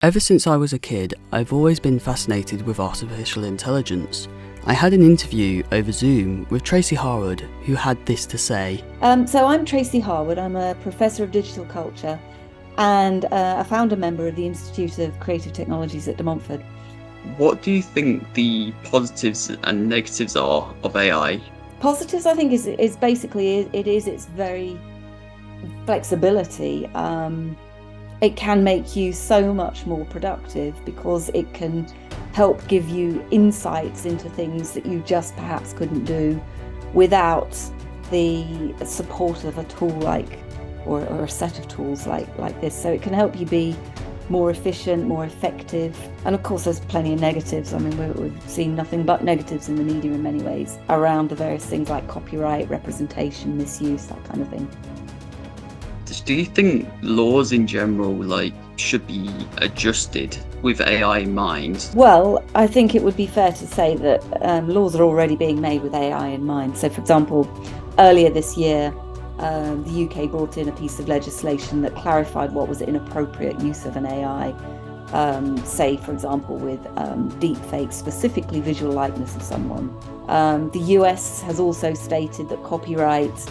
Ever since I was a kid, I've always been fascinated with artificial intelligence. I had an interview over Zoom with Tracy Harwood, who had this to say. So I'm Tracy Harwood. I'm a professor of digital culture and a founder member of the Institute of Creative Technologies at De Montfort. What do you think the positives and negatives are of AI? Positives, I think, is basically its very flexibility. It can make you so much more productive because it can help give you insights into things that you just perhaps couldn't do without the support of a tool or a set of tools like this. So it can help you be more efficient, more effective. And of course, there's plenty of negatives. I mean, we've seen nothing but negatives in the media in many ways around the various things like copyright, representation, misuse, that kind of thing. Do you think laws in general should be adjusted with AI in mind? Well, I think it would be fair to say that laws are already being made with AI in mind. So, for example, earlier this year, the UK brought in a piece of legislation that clarified what was inappropriate use of an AI, say, for example, with deepfake, specifically visual likeness of someone. The US has also stated that copyright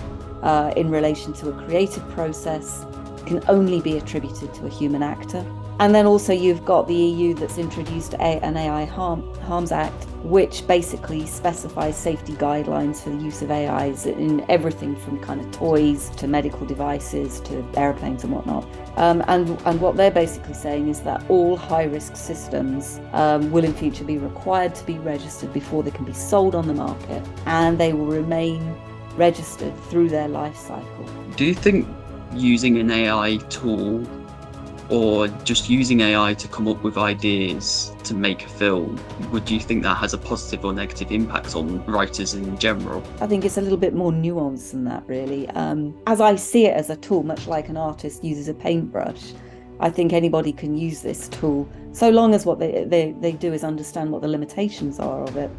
in relation to a creative process can only be attributed to a human actor. And then also you've got the EU that's introduced an AI Harms Act, which basically specifies safety guidelines for the use of AIs in everything from kind of toys to medical devices to airplanes and whatnot. And what they're basically saying is that all high-risk systems will in future be required to be registered before they can be sold on the market, and they will remain registered through their life cycle. Do you think using an AI tool or just using AI to come up with ideas to make a film, would you think that has a positive or negative impact on writers in general? I think it's a little bit more nuanced than that, really. As I see it as a tool, much like an artist uses a paintbrush, I think anybody can use this tool, so long as what they do is understand what the limitations are of it.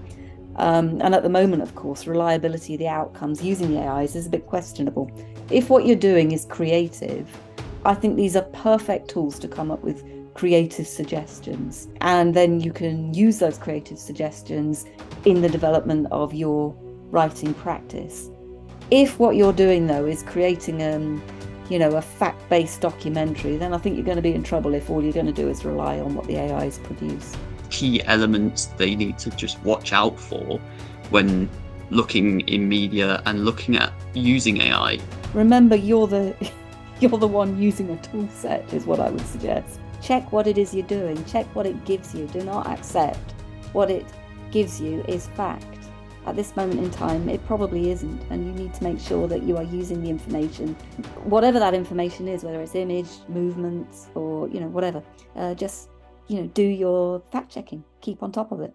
And at the moment, of course, reliability of the outcomes using the AIs is a bit questionable. If what you're doing is creative, I think these are perfect tools to come up with creative suggestions. And then you can use those creative suggestions in the development of your writing practice. If what you're doing, though, is creating a fact-based documentary, then I think you're going to be in trouble if all you're going to do is rely on what the AIs produce. Key elements they need to just watch out for when looking in media and looking at using AI? Remember, you're the one using a tool set, is what I would suggest. Check what it is you're doing. Check what it gives you. Do not accept what it gives you is fact. At this moment in time, it probably isn't, and you need to make sure that you are using the information, whatever that information is, whether it's image, movements, or whatever. Just do your fact checking. Keep on top of it.